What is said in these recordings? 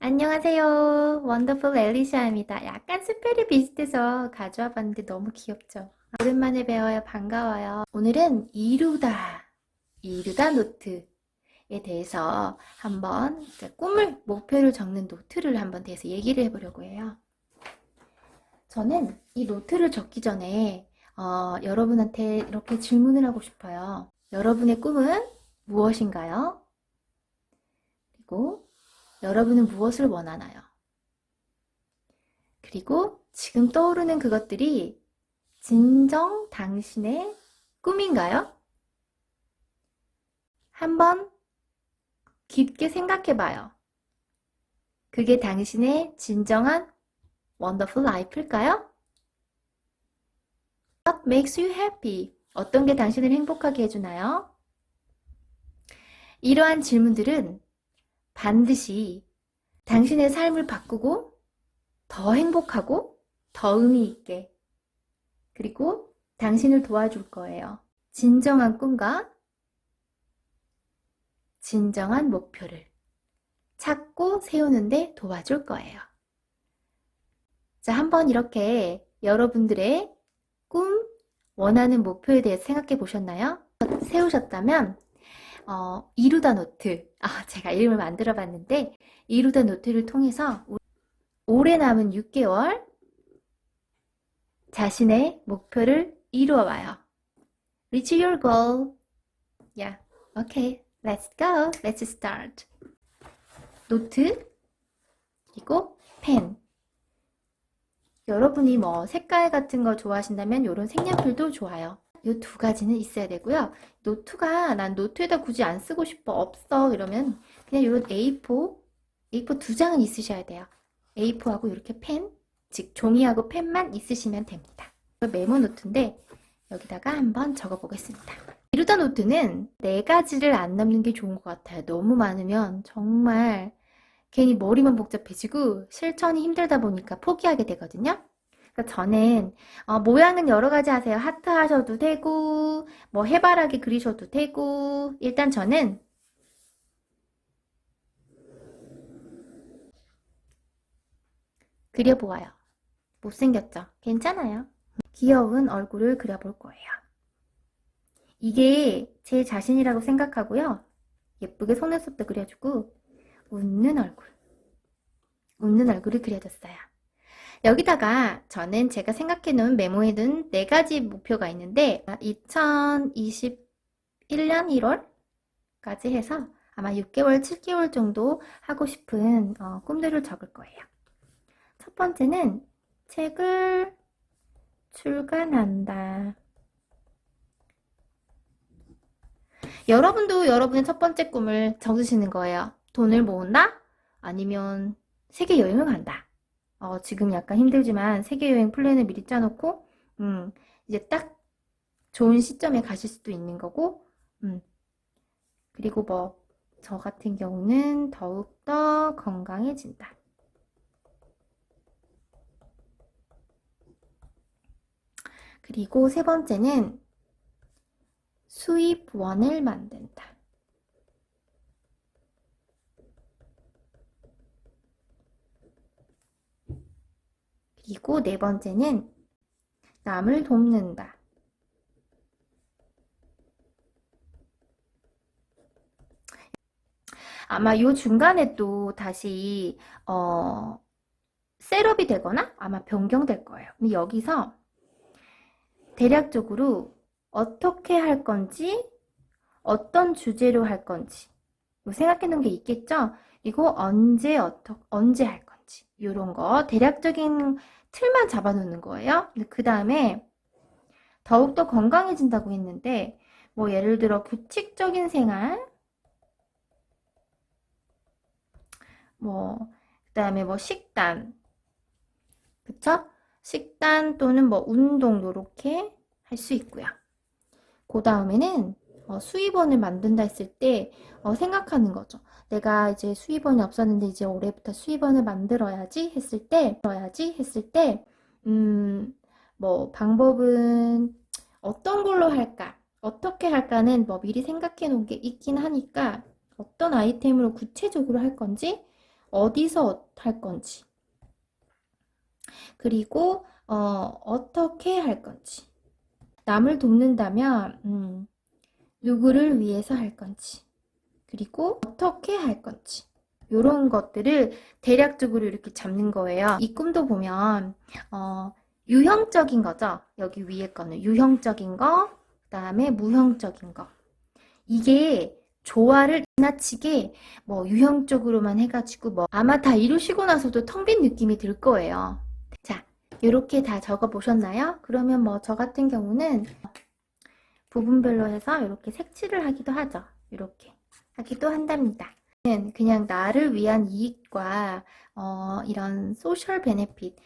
안녕하세요. 원더풀 엘리샤입니다. 약간 스펠이 비슷해서 가져와 봤는데 너무 귀엽죠? 오랜만에 배워요. 반가워요. 오늘은 이루다 노트에 대해서 한번 꿈을, 목표를 적는 노트를 한번 대해서 얘기를 해보려고 해요. 저는 이 노트를 적기 전에 여러분한테 이렇게 질문을 하고 싶어요. 여러분의 꿈은 무엇인가요? 그리고 여러분은 무엇을 원하나요? 그리고 지금 떠오르는 그것들이 진정 당신의 꿈인가요? 한번 깊게 생각해 봐요. 그게 당신의 진정한 원더풀 라이프일까요? What makes you happy? 어떤 게 당신을 행복하게 해주나요? 이러한 질문들은 반드시 당신의 삶을 바꾸고 더 행복하고 더 의미 있게 그리고 당신을 도와줄 거예요. 진정한 꿈과 진정한 목표를 찾고 세우는데 도와줄 거예요. 자, 한번 이렇게 여러분들의 꿈, 원하는 목표에 대해서 생각해 보셨나요? 세우셨다면 이루다 노트, 제가 이름을 만들어 봤는데 이루다 노트를 통해서 올해 남은 6개월 자신의 목표를 이루어 봐요. Reach your goal. Yeah. Okay. Let's go. Let's start. 노트 그리고 펜. 여러분이 뭐 색깔 같은 거 좋아하신다면 이런 색연필도 좋아요. 이 두 가지는 있어야 되고요. 노트가 난 노트에다 굳이 안 쓰고 싶어 없어 이러면 그냥 이런 A4 두 장은 있으셔야 돼요. A4하고 이렇게 펜, 즉 종이하고 펜만 있으시면 됩니다. 메모 노트인데 여기다가 한번 적어 보겠습니다. 이루다 노트는 4가지를 안 넘는 게 좋은 것 같아요. 너무 많으면 정말 괜히 머리만 복잡해지고 실천이 힘들다 보니까 포기하게 되거든요. 그러니까 저는 모양은 여러 가지 하세요. 하트 하셔도 되고 뭐 해바라기 그리셔도 되고 일단 저는 그려보아요. 못생겼죠? 괜찮아요. 귀여운 얼굴을 그려볼 거예요. 이게 제 자신이라고 생각하고요. 예쁘게 속눈썹도 그려주고 웃는 얼굴을 그려줬어요. 여기다가 저는 제가 생각해 놓은 메모에 둔 4가지 목표가 있는데 2021년 1월까지 해서 아마 6개월, 7개월 정도 하고 싶은 꿈들을 적을 거예요. 첫 번째는 책을 출간한다. 여러분도 여러분의 첫 번째 꿈을 적으시는 거예요. 돈을 모은다? 아니면 세계 여행을 간다. 지금 약간 힘들지만 세계 여행 플랜을 미리 짜놓고 이제 딱 좋은 시점에 가실 수도 있는 거고 그리고 뭐 저 같은 경우는 더욱더 건강해진다. 그리고 세 번째는 수입원을 만든다. 그리고 네 번째는 남을 돕는다. 아마 요 중간에 또 다시 셋업이 되거나 아마 변경될 거예요. 근데 여기서 대략적으로 어떻게 할 건지 어떤 주제로 할 건지 생각해 놓은 게 있겠죠? 그리고 언제 할 건지 이런 거 대략적인 틀만 잡아 놓는 거예요. 그 다음에 더욱더 건강해진다고 했는데 뭐 예를 들어 규칙적인 생활 그 다음에 뭐 식단 그쵸? 식단 또는 뭐 운동 요렇게 할 수 있고요. 그 다음에는 수입원을 만든다 했을 때 생각하는 거죠. 내가 이제 수입원이 없었는데 이제 올해부터 수입원을 만들어야지 했을 때 뭐 방법은 어떤 걸로 할까? 어떻게 할까는 뭐 미리 생각해 놓은 게 있긴 하니까 어떤 아이템으로 구체적으로 할 건지 어디서 할 건지, 그리고 어떻게 할 건지, 남을 돕는다면 누구를 위해서 할 건지, 그리고 어떻게 할 건지, 이런 것들을 대략적으로 이렇게 잡는 거예요. 이 꿈도 보면 유형적인 거죠. 여기 위에 거는 유형적인 거, 그 다음에 무형적인 거. 이게 조화를 지나치게 뭐 유형적으로만 해가지고 뭐 아마 다 이루시고 나서도 텅 빈 느낌이 들 거예요. 자, 이렇게 다 적어 보셨나요? 그러면 뭐 저 같은 경우는 부분별로 해서 이렇게 색칠을 하기도 하죠. 이렇게 하기도 한답니다. 그냥 나를 위한 이익과 이런 소셜 베네핏,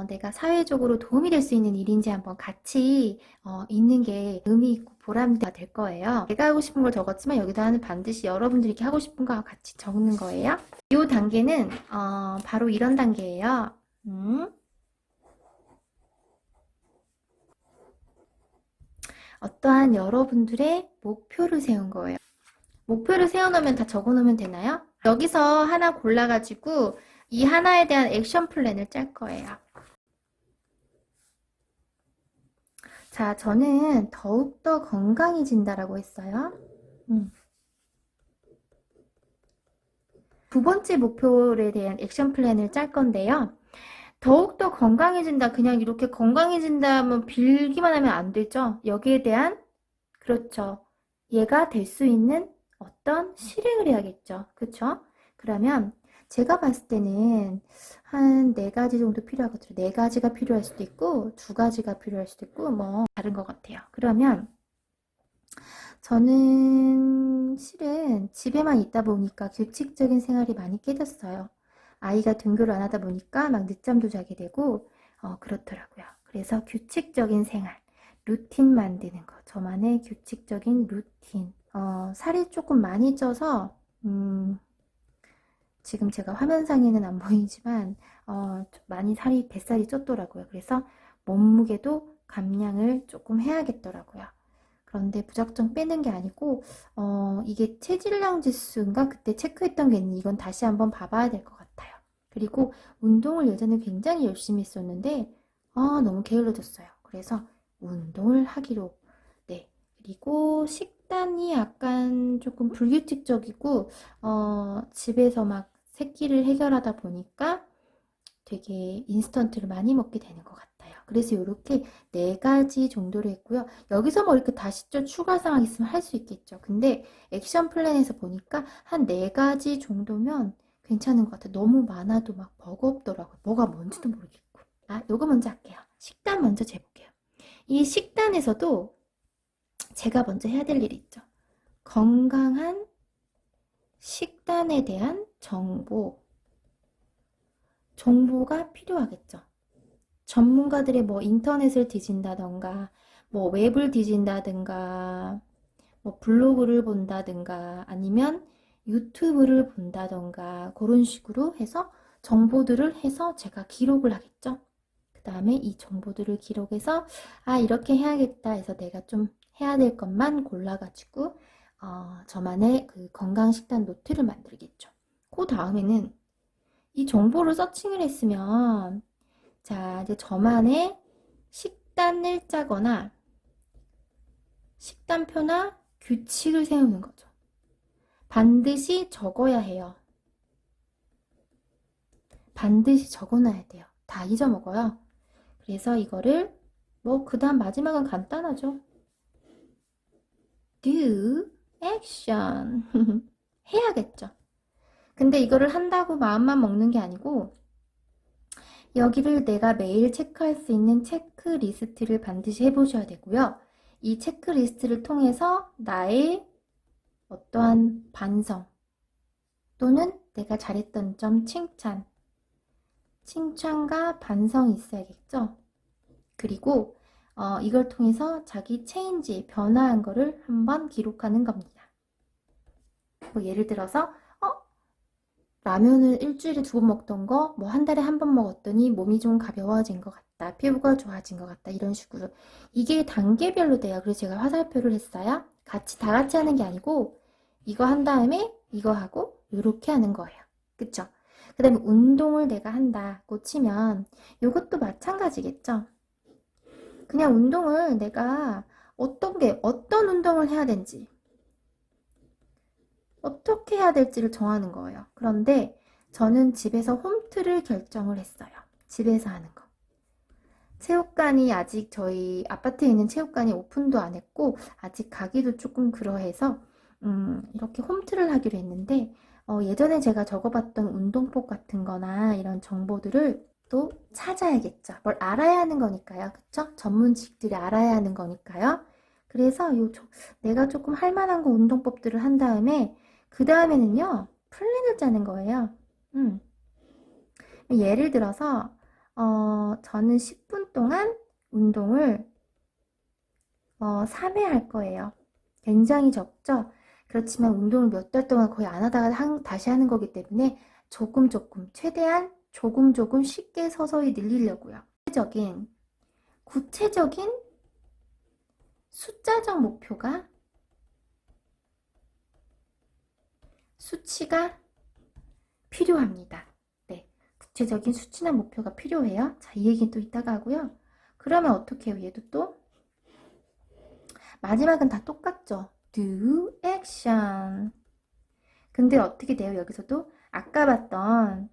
내가 사회적으로 도움이 될 수 있는 일인지 한번 같이 있는 게 의미 있고 보람가 될 거예요. 내가 하고 싶은 걸 적었지만 여기다는 반드시 여러분들이 이렇게 하고 싶은 거와 같이 적는 거예요. 이 단계는 바로 이런 단계예요. 어떠한 여러분들의 목표를 세운 거예요. 목표를 세워놓으면 다 적어놓으면 되나요? 여기서 하나 골라가지고 이 하나에 대한 액션 플랜을 짤 거예요. 자, 저는 더욱더 건강해진다라고 했어요. 두 번째 목표에 대한 액션 플랜을 짤 건데요. 더욱더 건강해진다. 그냥 이렇게 건강해진다면 빌기만 하면 안 되죠. 여기에 대한, 그렇죠. 얘가 될 수 있는 어떤 실행을 해야겠죠. 그렇죠? 그러면 제가 봤을 때는 한 4가지 정도 필요하거든요. 4가지가 필요할 수도 있고 2가지가 필요할 수도 있고 뭐 다른 것 같아요. 그러면 저는 실은 집에만 있다 보니까 규칙적인 생활이 많이 깨졌어요. 아이가 등교를 안 하다 보니까 막 늦잠도 자게 되고 그렇더라고요. 그래서 규칙적인 생활, 루틴 만드는 거, 저만의 규칙적인 루틴. 살이 조금 많이 쪄서 지금 제가 화면상에는 안 보이지만 많이 뱃살이 쪘더라고요. 그래서 몸무게도 감량을 조금 해야겠더라고요. 그런데 무작정 빼는 게 아니고 이게 체질량 지수인가 그때 체크했던 게 있는데 이건 다시 한번 봐봐야 될 것 같아요. 그리고 운동을 예전에 굉장히 열심히 했었는데 너무 게을러졌어요. 그래서 운동을 하기로. 네. 그리고 식단이 약간 조금 불규칙적이고 집에서 막 새끼를 해결하다 보니까 되게 인스턴트를 많이 먹게 되는 것 같아요. 그래서 이렇게 4가지 정도로 했고요. 여기서 뭐 이렇게 다시 좀 추가 사항 있으면 할 수 있겠죠. 근데 액션 플랜에서 보니까 한 4가지 정도면 괜찮은 것 같아요. 너무 많아도 막 버겁더라고요. 뭐가 뭔지도 모르겠고. 요거 먼저 할게요. 식단 먼저 재볼게요. 이 식단에서도 제가 먼저 해야 될 일이 있죠. 건강한 식단에 대한 정보가 필요하겠죠. 전문가들의 뭐 인터넷을 뒤진다던가, 뭐 웹을 뒤진다든가, 뭐 블로그를 본다든가, 아니면 유튜브를 본다던가, 그런 식으로 해서 정보들을 해서 제가 기록을 하겠죠. 그 다음에 이 정보들을 기록해서, 이렇게 해야겠다 해서 내가 좀 해야 될 것만 골라가지고, 저만의 그 건강식단 노트를 만들겠죠. 그 다음에는 이 정보를 서칭을 했으면, 자, 이제 저만의 식단을 짜거나 식단표나 규칙을 세우는 거죠. 반드시 적어야 해요. 반드시 적어놔야 돼요. 다 잊어먹어요. 그래서 이거를 그 다음 마지막은 간단하죠. Do, action. 해야겠죠. 근데 이거를 한다고 마음만 먹는 게 아니고 여기를 내가 매일 체크할 수 있는 체크리스트를 반드시 해보셔야 되고요. 이 체크리스트를 통해서 나의 어떠한 반성 또는 내가 잘했던 점 칭찬과 반성이 있어야겠죠. 그리고 이걸 통해서 자기 체인지, 변화한 거를 한번 기록하는 겁니다. 뭐 예를 들어서 라면을 일주일에 2번 먹던 거 뭐 한 달에 1번 먹었더니 몸이 좀 가벼워진 것 같다. 피부가 좋아진 것 같다. 이런 식으로. 이게 단계별로 돼요. 그래서 제가 화살표를 했어요. 다 같이 하는 게 아니고 이거 한 다음에 이거 하고 이렇게 하는 거예요. 그쵸? 그 다음에 운동을 내가 한다고 치면 이것도 마찬가지겠죠. 그냥 운동을 내가 어떤 운동을 해야 되는지, 어떻게 해야 될지를 정하는 거예요. 그런데 저는 집에서 홈트를 결정을 했어요. 집에서 하는 거. 체육관이 아직 저희 아파트에 있는 체육관이 오픈도 안 했고 아직 가기도 조금 그러해서 이렇게 홈트를 하기로 했는데 예전에 제가 적어봤던 운동법 같은 거나 이런 정보들을 또 찾아야겠죠. 뭘 알아야 하는 거니까요. 그쵸? 전문직들이 알아야 하는 거니까요. 그래서 내가 조금 할 만한 거 운동법들을 한 다음에 그 다음에는요. 플랜을 짜는 거예요. 예를 들어서 저는 10분 동안 운동을 3회 할 거예요. 굉장히 적죠? 그렇지만 운동을 몇 달 동안 거의 안 하다가 다시 하는 거기 때문에 조금 최대한 조금 쉽게 서서히 늘리려고요. 구체적인 숫자적 목표가 수치가 필요합니다. 네, 구체적인 수치나 목표가 필요해요. 자, 이 얘기는 또 이따가 하고요. 그러면 어떻게 해요? 얘도 또 마지막은 다 똑같죠. Do action. 근데 어떻게 돼요? 여기서도 아까 봤던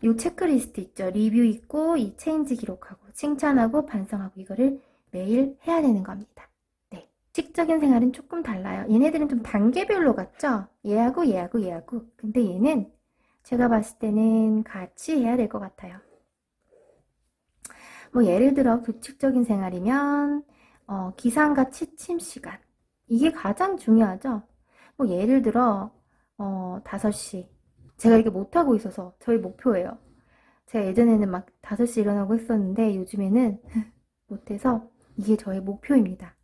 이 체크리스트 있죠. 리뷰 있고 이 체인지 기록하고 칭찬하고 반성하고 이거를 매일 해야 되는 겁니다. 네. 식적인 생활은 조금 달라요. 얘네들은 좀 단계별로 같죠? 얘하고. 근데 얘는 제가 봤을 때는 같이 해야 될 것 같아요. 뭐 예를 들어 규칙적인 생활이면 기상과 취침 시간. 이게 가장 중요하죠. 뭐 예를 들어 5시. 제가 이렇게 못하고 있어서 저희 목표예요. 제가 예전에는 막 5시 일어나고 했었는데 요즘에는 못해서 이게 저의 목표입니다.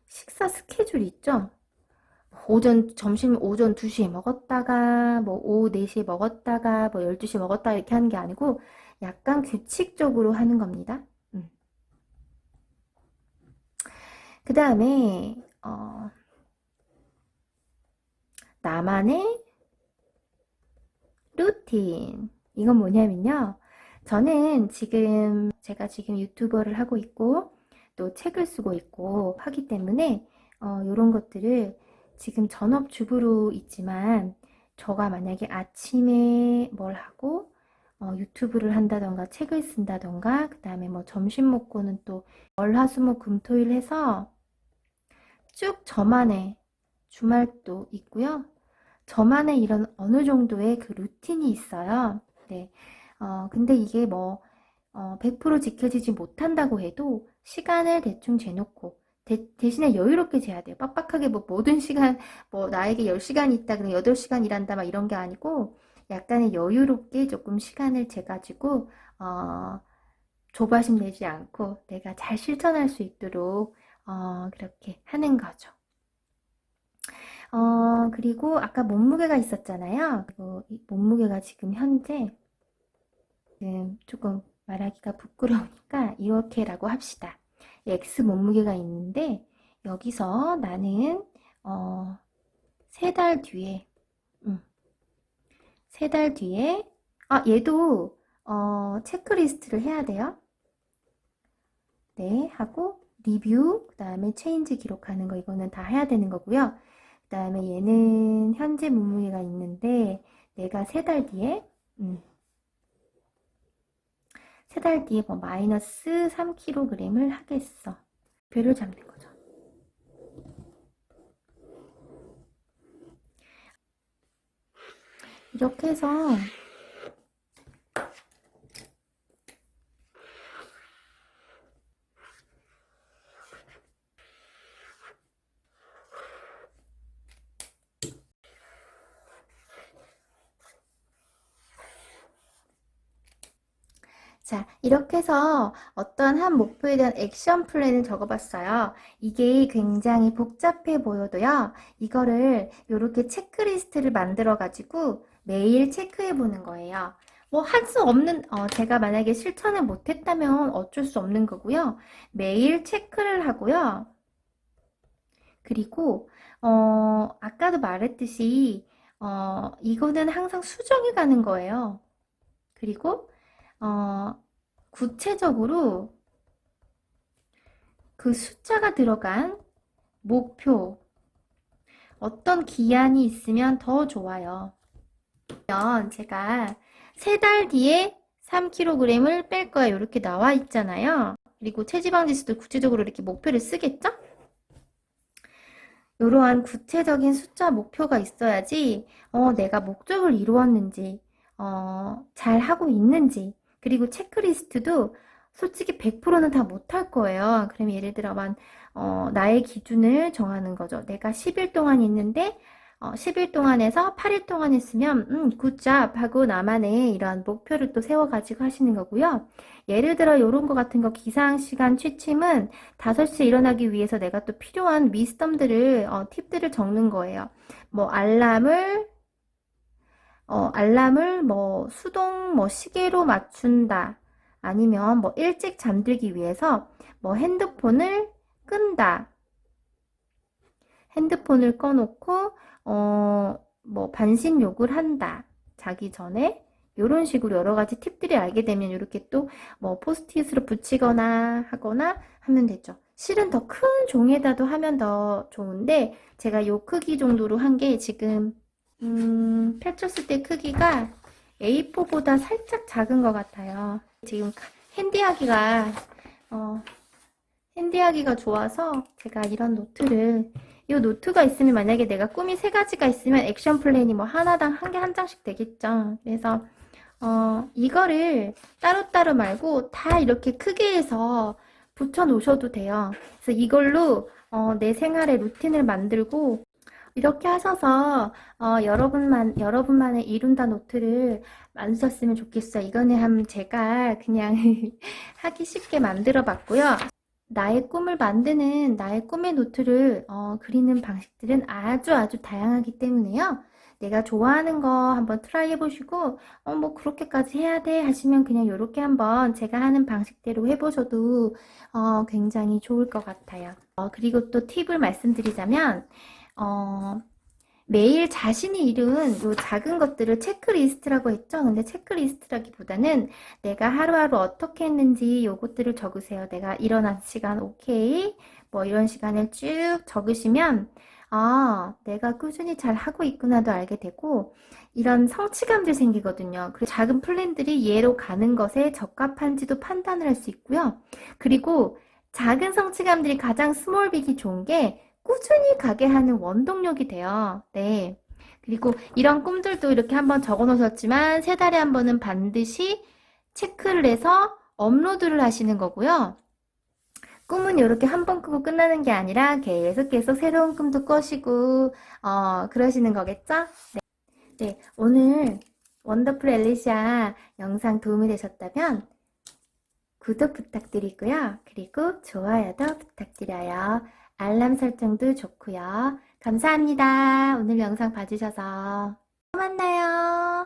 식사 스케줄 있죠? 점심 오전 2시에 먹었다가 뭐 오후 4시에 먹었다가 뭐 12시에 먹었다가 이렇게 하는 게 아니고 약간 규칙적으로 하는 겁니다. 그 다음에 나만의 루틴. 이건 뭐냐면요. 제가 지금 유튜버를 하고 있고 또 책을 쓰고 있고 하기 때문에 이런 것들을 지금 전업주부로 있지만 저가 만약에 아침에 뭘 하고 유튜브를 한다던가 책을 쓴다던가 그 다음에 뭐 점심 먹고는 또 월, 화, 수, 목, 금, 토일 해서 쭉 저만의 주말도 있고요. 저만의 이런 어느 정도의 그 루틴이 있어요. 네. 근데 이게 뭐, 100% 지켜지지 못한다고 해도 시간을 대충 재놓고, 대신에 여유롭게 재야 돼요. 빡빡하게 뭐 모든 시간, 뭐 나에게 10시간이 있다, 그냥 8시간 일한다, 막 이런 게 아니고, 약간의 여유롭게 조금 시간을 재가지고, 조바심 내지 않고 내가 잘 실천할 수 있도록, 그렇게 하는 거죠. 그리고 아까 몸무게가 있었잖아요. 그리고 이 몸무게가 지금 현재 조금 말하기가 부끄러우니까 이렇게라고 합시다. X 몸무게가 있는데 여기서 나는 3달 뒤에 3달 뒤에 얘도 체크리스트를 해야 돼요. 네, 하고 리뷰, 그 다음에 체인지 기록하는 거 이거는 다 해야 되는 거고요. 그 다음에 얘는 현재 몸무게가 있는데 내가 3달 뒤에 3달 뒤에 뭐 마이너스 3kg을 하겠어. 표를 잡는 거죠. 이렇게 해서 자, 이렇게 해서 어떤 한 목표에 대한 액션 플랜을 적어봤어요. 이게 굉장히 복잡해 보여도요. 이거를 이렇게 체크리스트를 만들어가지고 매일 체크해 보는 거예요. 뭐 할 수 없는, 제가 만약에 실천을 못했다면 어쩔 수 없는 거고요. 매일 체크를 하고요. 그리고, 아까도 말했듯이, 이거는 항상 수정해 가는 거예요. 그리고 구체적으로 그 숫자가 들어간 목표, 어떤 기한이 있으면 더 좋아요. 제가 3달 뒤에 3kg을 뺄 거야 이렇게 나와 있잖아요. 그리고 체지방 지수도 구체적으로 이렇게 목표를 쓰겠죠? 이러한 구체적인 숫자 목표가 있어야지 내가 목적을 이루었는지 잘 하고 있는지, 그리고 체크리스트도 솔직히 100%는 다 못할 거예요. 그럼 예를 들어만 나의 기준을 정하는 거죠. 내가 10일 동안 있는데 10일 동안에서 8일 동안 했으면 굿잡 하고 나만의 이런 목표를 또 세워가지고 하시는 거고요. 예를 들어 이런 거 같은 거, 기상시간 취침은 5시에 일어나기 위해서 내가 또 필요한 위스덤들을 팁들을 적는 거예요. 뭐 알람을 뭐 수동 뭐 시계로 맞춘다, 아니면 뭐 일찍 잠들기 위해서 뭐 핸드폰을 끈다, 핸드폰을 꺼놓고 뭐 반신욕을 한다, 자기 전에. 이런 식으로 여러 가지 팁들이 알게 되면 이렇게 또 뭐 포스트잇으로 붙이거나 하거나 하면 되죠. 실은 더 큰 종이에다도 하면 더 좋은데 제가 요 크기 정도로 한 게 지금 펼쳤을 때 크기가 A4보다 살짝 작은 것 같아요. 지금 핸디하기가 핸디하기가 좋아서 제가 이런 노트를, 이 노트가 있으면 만약에 내가 꿈이 3가지가 있으면 액션 플랜이 뭐 하나당 한 장씩 되겠죠. 그래서 이거를 따로따로 말고 다 이렇게 크게 해서 붙여 놓으셔도 돼요. 그래서 이걸로 내 생활의 루틴을 만들고 이렇게 하셔서 여러분만의 이룬다 노트를 만드셨으면 좋겠어요. 이거는 제가 그냥 하기 쉽게 만들어 봤고요. 나의 꿈을 만드는 나의 꿈의 노트를 그리는 방식들은 아주 다양하기 때문에요. 내가 좋아하는 거 한번 트라이 해보시고 뭐 그렇게까지 해야 돼 하시면 그냥 이렇게 한번 제가 하는 방식대로 해보셔도 굉장히 좋을 것 같아요. 그리고 또 팁을 말씀드리자면 매일 자신이 이룬 요 작은 것들을 체크리스트라고 했죠. 근데 체크리스트라기보다는 내가 하루하루 어떻게 했는지 요것들을 적으세요. 내가 일어난 시간 오케이, 뭐 이런 시간을 쭉 적으시면 내가 꾸준히 잘 하고 있구나도 알게 되고 이런 성취감들 생기거든요. 그리고 작은 플랜들이 얘로 가는 것에 적합한지도 판단을 할 수 있고요. 그리고 작은 성취감들이 가장 스몰빅이 좋은 게 꾸준히 가게 하는 원동력이 돼요. 네. 그리고 이런 꿈들도 이렇게 한번 적어 놓으셨지만 3달에 한 번은 반드시 체크를 해서 업로드를 하시는 거고요. 꿈은 이렇게 한 번 꾸고 끝나는 게 아니라 계속 새로운 꿈도 꾸시고 그러시는 거겠죠? 네. 네, 오늘 원더풀 엘리샤 영상 도움이 되셨다면 구독 부탁드리고요. 그리고 좋아요도 부탁드려요. 알람 설정도 좋고요. 감사합니다. 오늘 영상 봐주셔서 또 만나요.